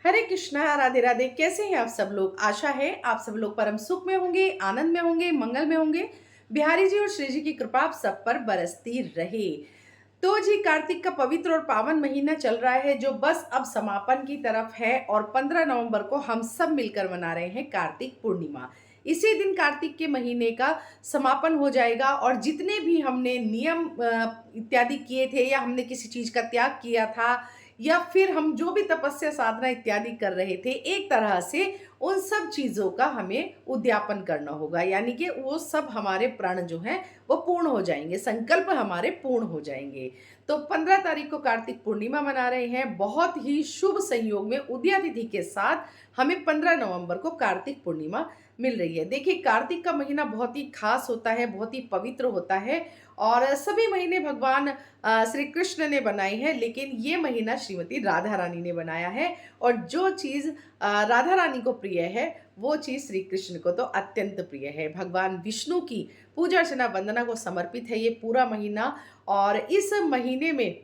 हरे कृष्णा, राधे राधे। कैसे हैं आप सब लोग? आशा है आप सब लोग परम सुख में होंगे, आनंद में होंगे, मंगल में होंगे। बिहारी जी और श्री जी की कृपा आप सब पर बरसती रहे। तो जी, कार्तिक का पवित्र और पावन महीना चल रहा है जो बस अब समापन की तरफ है और 15 नवंबर को हम सब मिलकर मना रहे हैं कार्तिक पूर्णिमा। इसी दिन कार्तिक के महीने का समापन हो जाएगा और जितने भी हमने नियम इत्यादि किए थे या हमने किसी चीज का त्याग किया था या फिर हम जो भी तपस्या साधना इत्यादि कर रहे थे, एक तरह से उन सब चीजों का हमें उद्यापन करना होगा, यानी कि वो सब हमारे प्रण जो हैं वो पूर्ण हो जाएंगे, संकल्प हमारे पूर्ण हो जाएंगे। तो 15 तारीख को कार्तिक पूर्णिमा मना रहे हैं। बहुत ही शुभ संयोग में उदया तिथि के साथ हमें 15 नवंबर को कार्तिक पूर्णिमा मिल रही है। देखिए, कार्तिक का महीना बहुत ही खास होता है, बहुत ही पवित्र होता है और सभी महीने भगवान श्री कृष्ण ने बनाए हैं, लेकिन ये महीना श्रीमती राधा रानी ने बनाया है। और जो चीज़ राधा रानी को प्रिय है, वो चीज़ श्री कृष्ण को तो अत्यंत प्रिय है। भगवान विष्णु की पूजा अर्चना वंदना को समर्पित है ये पूरा महीना। और इस महीने में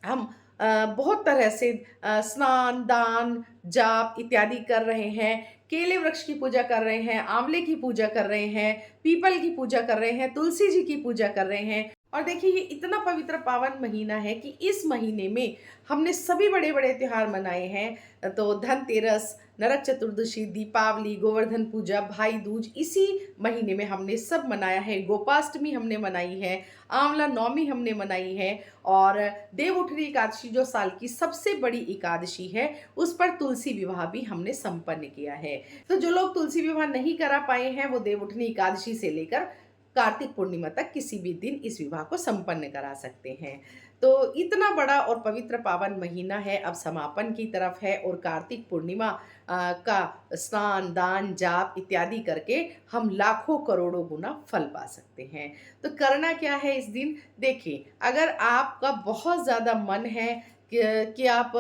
हम बहुत तरह से स्नान, दान, जाप इत्यादि कर रहे हैं। केले वृक्ष की पूजा कर रहे हैं, आंवले की पूजा कर रहे हैं, पीपल की पूजा कर रहे हैं, तुलसी जी की पूजा कर रहे हैं। और देखिए, ये इतना पवित्र पावन महीना है कि इस महीने में हमने सभी बड़े बड़े त्योहार मनाए हैं। तो धनतेरस, नरक चतुर्दशी, दीपावली, गोवर्धन पूजा, भाई दूज इसी महीने में हमने सब मनाया है। गोपाष्टमी हमने मनाई है, आंवला नौमी हमने मनाई है और देवउठनी एकादशी जो साल की सबसे बड़ी एकादशी है, उस पर तुलसी विवाह भी हमने संपन्न किया है। तो जो लोग तुलसी विवाह नहीं करा पाए हैं, वो देवउठनी एकादशी से लेकर कार्तिक पूर्णिमा तक किसी भी दिन इस विवाह को संपन्न करा सकते हैं। तो इतना बड़ा और पवित्र पावन महीना है, अब समापन की तरफ है और कार्तिक पूर्णिमा का स्नान, दान, जाप इत्यादि करके हम लाखों करोड़ों गुना फल पा सकते हैं। तो करना क्या है इस दिन? देखिए, अगर आपका बहुत ज़्यादा मन है कि आप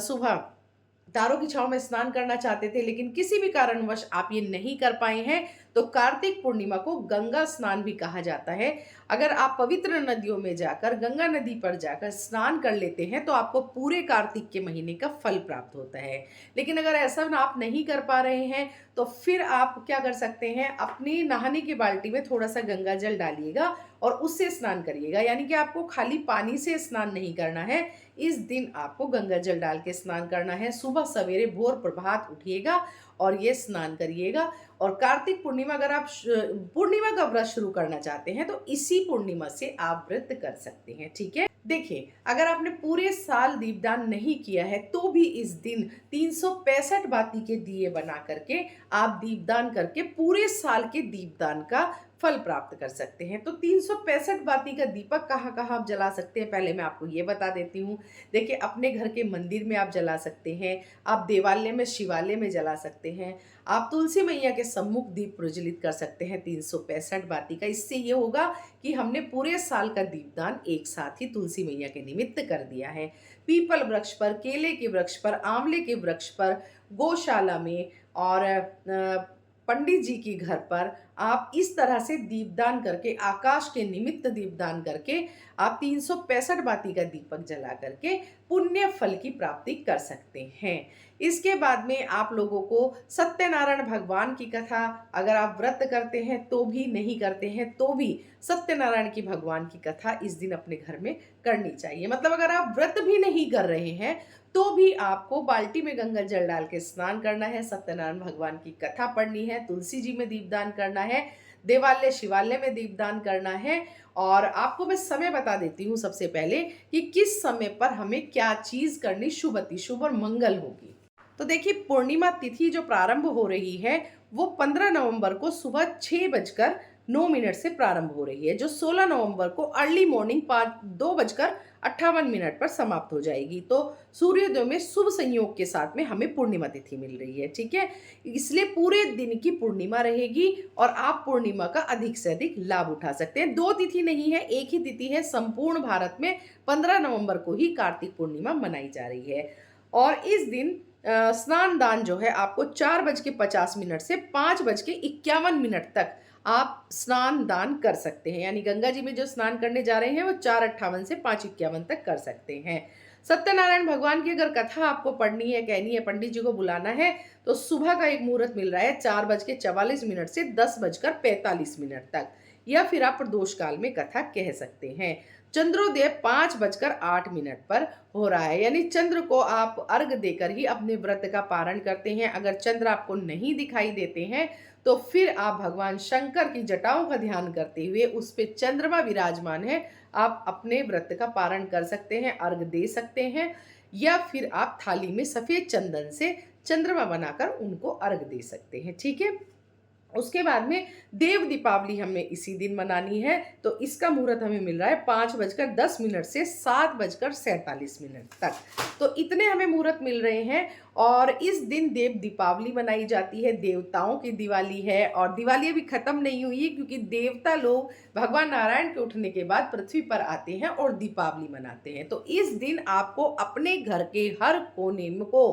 सुबह तारों की छांव में स्नान करना चाहते थे, लेकिन किसी भी कारणवश आप ये नहीं कर पाए हैं, तो कार्तिक पूर्णिमा को गंगा स्नान भी कहा जाता है। अगर आप पवित्र नदियों में जाकर, गंगा नदी पर जाकर स्नान कर लेते हैं, तो आपको पूरे कार्तिक के महीने का फल प्राप्त होता है। लेकिन अगर ऐसा आप नहीं कर पा रहे हैं, तो फिर आप क्या कर सकते हैं, अपनी नहाने की बाल्टी में थोड़ा सा गंगा जल डालिएगा और उससे स्नान करिएगा। यानी कि आपको खाली पानी से स्नान नहीं करना है, इस दिन आपको गंगा जल डाल के स्नान करना है। सुबह सवेरे भोर प्रभात उठिएगा और ये स्नान करिएगा। और कार्तिक पूर्णिमा, अगर आप पूर्णिमा का व्रत शुरू करना चाहते हैं, तो इसी पूर्णिमा से आप व्रत कर सकते हैं। ठीक है, देखिए, अगर आपने पूरे साल दीपदान नहीं किया है, तो भी इस दिन 365 बाती के दिए बना करके आप दीपदान करके पूरे साल के दीपदान का फल प्राप्त कर सकते हैं। तो 365 बाती का दीपक कहाँ कहाँ आप जला सकते हैं, पहले मैं आपको ये बता देती हूँ। देखिए, अपने घर के मंदिर में आप जला सकते हैं, आप देवालय में, शिवालय में जला सकते हैं, आप तुलसी मैया के सम्मुख दीप प्रज्वलित कर सकते हैं 365 बाती का। इससे ये होगा कि हमने पूरे साल का दीपदान एक साथ ही तुलसी मैया के निमित्त कर दिया है। पीपल वृक्ष पर, केले के वृक्ष पर, आंवले के वृक्ष पर, गौशाला में और पंडित जी की घर पर आप इस तरह से दीपदान करके, आकाश के निमित्त दीपदान करके आप 365 बाती का दीपक जला करके पुण्य फल की प्राप्ति कर सकते हैं। इसके बाद में आप लोगों को सत्यनारायण भगवान की कथा, अगर आप व्रत करते हैं तो भी, नहीं करते हैं तो भी, सत्यनारायण की भगवान की कथा इस दिन अपने घर में करनी चाहिए। मतलब अगर आप व्रत भी नहीं कर रहे हैं, तो भी आपको बाल्टी में गंगा जल डाल के स्नान करना है, सत्यनारायण भगवान की कथा पढ़नी है, तुलसी जी में दीपदान करना है, देवालय शिवालय में दीपदान करना है। और आपको मैं समय बता देती हूँ सबसे पहले कि किस समय पर हमें क्या चीज करनी शुभ, अति शुभ और मंगल होगी। तो देखिए, पूर्णिमा तिथि जो प्रारंभ हो रही है, वो 15 नवंबर को सुबह 6:09 से प्रारंभ हो रही है, जो 16 नवंबर को अर्ली मॉर्निंग 2:58 पर समाप्त हो जाएगी। तो सूर्योदय में शुभ संयोग के साथ में हमें पूर्णिमा तिथि मिल रही है। ठीक है, इसलिए पूरे दिन की पूर्णिमा रहेगी और आप पूर्णिमा का अधिक से अधिक लाभ उठा सकते हैं। दो तिथि नहीं है, एक ही तिथि है। संपूर्ण भारत में 15 नवंबर को ही कार्तिक पूर्णिमा मनाई जा रही है। और इस दिन स्नान दान जो है, आपको 4:50 से 5:51 तक आप स्नान दान कर सकते हैं। यानी गंगा जी में जो स्नान करने जा रहे हैं, वो 4:58 से 5:51 तक कर सकते हैं। सत्यनारायण भगवान की अगर कथा आपको पढ़नी है, कहनी है, पंडित जी को बुलाना है, तो सुबह का एक मुहूर्त मिल रहा है 4:44 से 10:45 तक, या फिर आप प्रदोष काल में कथा कह सकते हैं। चंद्रोदय 5:08 पर हो रहा है, यानी चंद्र को आप अर्घ देकर ही अपने व्रत का पारण करते हैं। अगर चंद्र आपको नहीं दिखाई देते हैं तो फिर आप भगवान शंकर की जटाओं का ध्यान करते हुए उस पे चंद्रमा विराजमान है, आप अपने व्रत का पारण कर सकते हैं, अर्घ दे सकते हैं, या फिर आप थाली में सफेद चंदन से चंद्रमा बनाकर उनको अर्घ दे सकते हैं। ठीक है। उसके बाद में देव दीपावली हमें इसी दिन मनानी है, तो इसका मुहूर्त हमें मिल रहा है 5:10 से 7:47 तक। तो इतने हमें मुहूर्त मिल रहे हैं, और इस दिन देव दीपावली मनाई जाती है, देवताओं की दिवाली है। और दिवाली अभी खत्म नहीं हुई है, क्योंकि देवता लोग भगवान नारायण के उठने के बाद पृथ्वी पर आते हैं और दीपावली मनाते हैं। तो इस दिन आपको अपने घर के हर कोने को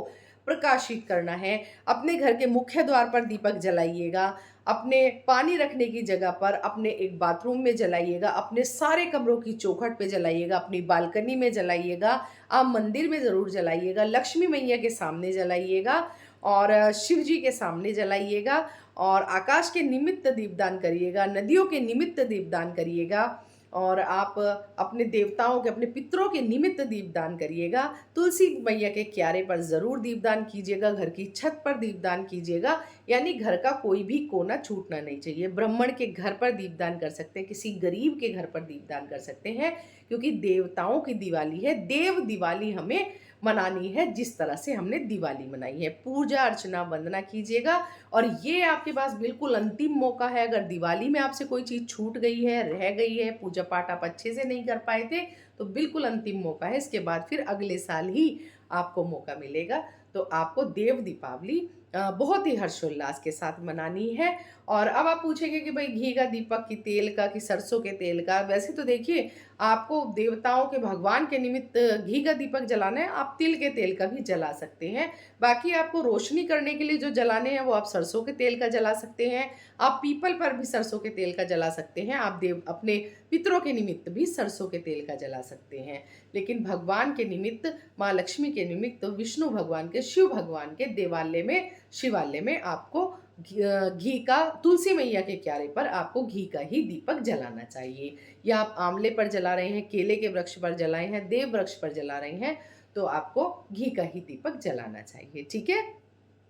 प्रकाशित करना है। अपने घर के मुख्य द्वार पर दीपक जलाइएगा, अपने पानी रखने की जगह पर, अपने एक बाथरूम में जलाइएगा, अपने सारे कमरों की चौखट पे जलाइएगा, अपनी बालकनी में जलाइएगा, आप मंदिर में ज़रूर जलाइएगा, लक्ष्मी मैया के सामने जलाइएगा, और शिव जी के सामने जलाइएगा, और आकाश के निमित्त दीपदान करिएगा, नदियों के निमित्त दीपदान करिएगा, और आप अपने देवताओं के, अपने पितरों के निमित्त दीपदान करिएगा। तुलसी मैया के क्यारे पर ज़रूर दीपदान कीजिएगा, घर की छत पर दीपदान कीजिएगा, यानी घर का कोई भी कोना छूटना नहीं चाहिए। ब्राह्मण के घर पर दीपदान कर सकते हैं, किसी गरीब के घर पर दीपदान कर सकते हैं, क्योंकि देवताओं की दिवाली है। देव दिवाली हमें मनानी है जिस तरह से हमने दिवाली मनाई है। पूजा अर्चना वंदना कीजिएगा, और ये आपके पास बिल्कुल अंतिम मौका है। अगर दिवाली में आपसे कोई चीज़ छूट गई है, रह गई है, पूजा पाठ आप अच्छे से नहीं कर पाए थे, तो बिल्कुल अंतिम मौका है। इसके बाद फिर अगले साल ही आपको मौका मिलेगा। तो आपको देव दीपावली बहुत ही हर्षोल्लास के साथ मनानी है। और अब आप पूछेंगे कि भाई घी का दीपक कि तेल का कि सरसों के तेल का, वैसे तो देखिए आपको देवताओं के, भगवान के निमित्त घी का दीपक जलाना है, आप तिल के तेल का भी जला सकते हैं। बाकी आपको रोशनी करने के लिए जो जलाने हैं वो आप सरसों के तेल का जला सकते हैं, आप पीपल पर भी सरसों के तेल का जला सकते हैं, आप देव अपने पितरों के निमित्त भी सरसों के तेल का जला सकते हैं। लेकिन भगवान के निमित्त, माँ लक्ष्मी के निमित्त, विष्णु भगवान के, शिव भगवान के देवालय में, शिवालय में आपको घी का, तुलसी मैया के क्यारे पर आपको घी का ही दीपक जलाना चाहिए। या आप आंवले पर जला रहे हैं, केले के वृक्ष पर जलाए हैं, देव वृक्ष पर जला रहे हैं, तो आपको घी का ही दीपक जलाना चाहिए। ठीक है।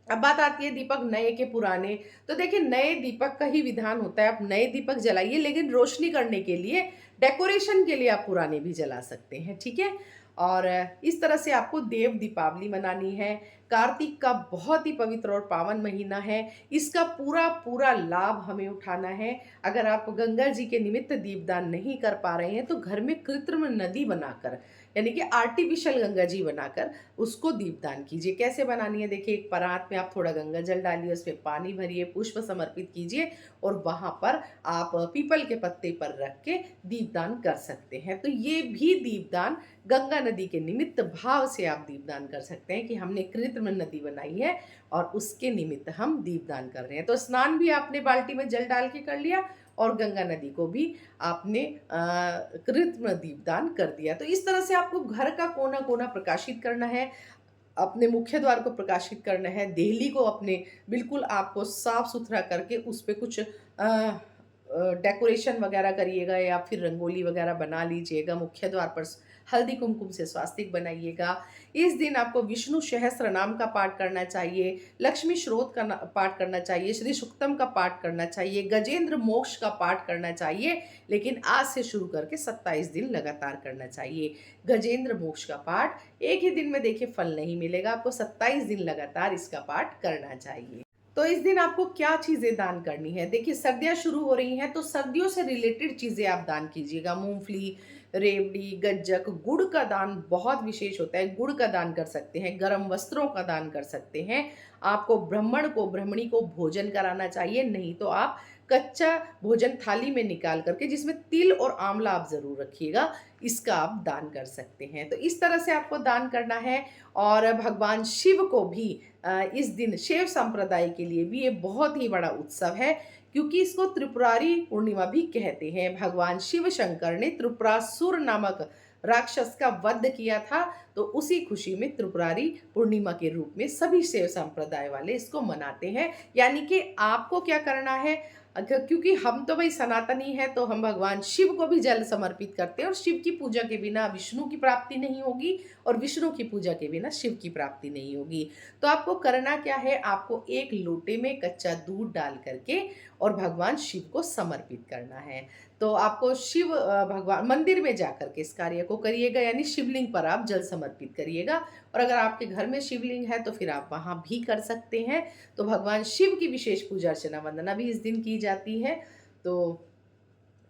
अब बात आती है दीपक नए के पुराने। तो देखिए नए दीपक का ही विधान होता है, आप नए दीपक जलाइए, लेकिन रोशनी करने के लिए, डेकोरेशन के लिए आप पुराने भी जला सकते हैं। ठीक है। और इस तरह से आपको देव दीपावली मनानी है। कार्तिक का बहुत ही पवित्र और पावन महीना है, इसका पूरा पूरा लाभ हमें उठाना है। अगर आप गंगा जी के निमित्त दीपदान नहीं कर पा रहे हैं, तो घर में कृत्रिम नदी बनाकर, यानी कि आर्टिफिशियल गंगा जी बनाकर उसको दीपदान कीजिए। कैसे बनानी है देखिए, एक परात में आप थोड़ा गंगा जल डालिए, उसमें पानी भरिए, पुष्प समर्पित कीजिए, और वहाँ पर आप पीपल के पत्ते पर रख के दीपदान कर सकते हैं। तो ये भी दीपदान गंगा नदी के निमित्त भाव से आप दीपदान कर सकते हैं कि हमने कृत्रिम नदी बनाई है और उसके निमित्त हम दीपदान कर रहे हैं। तो स्नान भी आपने बाल्टी में जल डाल के कर लिया, और गंगा नदी को भी आपने कृत्रिम दीपदान कर दिया। तो इस तरह से आपको घर का कोना कोना प्रकाशित करना है, अपने मुख्य द्वार को प्रकाशित करना है, देहली को अपने बिल्कुल आपको साफ सुथरा करके उस पर कुछ डेकोरेशन वगैरह करिएगा, या फिर रंगोली वगैरह बना लीजिएगा। मुख्य द्वार पर हल्दी कुमकुम से स्वास्तिक बनाइएगा। इस दिन आपको विष्णु सहस्त्र नाम का पाठ करना चाहिए, लक्ष्मी श्रोत का पाठ करना चाहिए, श्री सुक्तम का पाठ करना चाहिए, गजेंद्र मोक्ष का पाठ करना चाहिए। लेकिन आज से शुरू करके 27 दिन लगातार करना चाहिए। गजेंद्र मोक्ष का पाठ एक ही दिन में देखिए फल नहीं मिलेगा, आपको 27 दिन लगातार इसका पाठ करना चाहिए। तो इस दिन आपको क्या चीज़ें दान करनी है, देखिए सर्दियाँ शुरू हो रही हैं, तो सर्दियों से रिलेटेड चीज़ें आप दान कीजिएगा। मूंगफली, रेवड़ी, गज्जक, गुड़ का दान बहुत विशेष होता है, गुड़ का दान कर सकते हैं। गर्म वस्त्रों का दान कर सकते हैं। आपको ब्राह्मण को, ब्राह्मणी को भोजन कराना चाहिए, नहीं तो आप कच्चा भोजन थाली में निकाल करके, जिसमें तिल और आंवला आप ज़रूर रखिएगा, इसका आप दान कर सकते हैं। तो इस तरह से आपको दान करना है। और भगवान शिव को भी इस दिन, शैव संप्रदाय के लिए भी ये बहुत ही बड़ा उत्सव है, क्योंकि इसको त्रिपुरारी पूर्णिमा भी कहते हैं। भगवान शिव शंकर ने त्रिपुरासुर नामक राक्षस का वध किया था, तो उसी खुशी में त्रिपुरारी पूर्णिमा के रूप में सभी शैव संप्रदाय वाले इसको मनाते हैं। यानी कि आपको क्या करना है, क्योंकि हम तो भाई सनातनी हैं, तो हम भगवान शिव को भी जल समर्पित करते हैं, और शिव की पूजा के बिना विष्णु की प्राप्ति नहीं होगी, और विष्णु की पूजा के बिना शिव की प्राप्ति नहीं होगी। तो आपको करना क्या है, आपको एक लोटे में कच्चा दूध डाल करके और भगवान शिव को समर्पित करना है। तो आपको शिव भगवान मंदिर में जाकर के इस कार्य को करिएगा, यानी शिवलिंग पर आप जल समर्पित करिएगा। और अगर आपके घर में शिवलिंग है तो फिर आप वहाँ भी कर सकते हैं। तो भगवान शिव की विशेष पूजा अर्चना वंदना भी इस दिन की जाती है। तो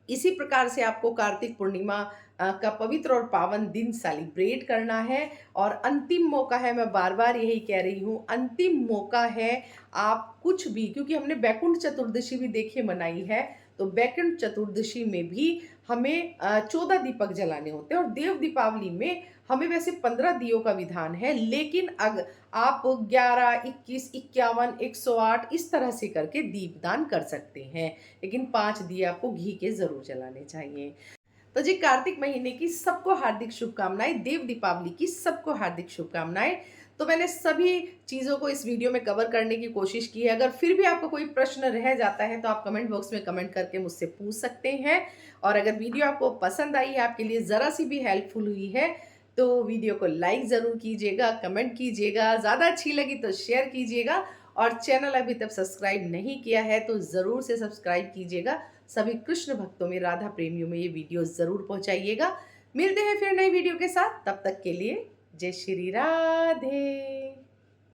इसी प्रकार से आपको कार्तिक पूर्णिमा का पवित्र और पावन दिन सेलिब्रेट करना है। और अंतिम मौका है, मैं बार बार यही कह रही हूँ, अंतिम मौका है। आप कुछ भी, क्योंकि हमने बैकुंठ चतुर्दशी भी देखिए मनाई है, तो बैकुंठ चतुर्दशी में भी हमें 14 दीपक जलाने होते हैं, और देव दीपावली में हमें वैसे 15 दियों का विधान है, लेकिन अगर आप 11, 21, 51, 108 इस तरह से करके दीपदान कर सकते हैं, लेकिन 5 दिए आपको घी के जरूर जलाने चाहिए। तो जी कार्तिक महीने की सबको हार्दिक शुभकामनाएं, देव दीपावली की सबको हार्दिक शुभकामनाएं। तो मैंने सभी चीज़ों को इस वीडियो में कवर करने की कोशिश की है। अगर फिर भी आपको कोई प्रश्न रह जाता है तो आप कमेंट बॉक्स में कमेंट करके मुझसे पूछ सकते हैं। और अगर वीडियो आपको पसंद आई है, आपके लिए ज़रा सी भी हेल्पफुल हुई है, तो वीडियो को लाइक ज़रूर कीजिएगा, कमेंट कीजिएगा, ज़्यादा अच्छी लगी तो शेयर कीजिएगा, और चैनल अभी तक सब्सक्राइब नहीं किया है तो ज़रूर से सब्सक्राइब कीजिएगा। सभी कृष्ण भक्तों में, राधा प्रेमियों में ये वीडियो ज़रूर पहुंचाइएगा। मिलते हैं फिर नई वीडियो के साथ, तब तक के लिए जय श्री राधे।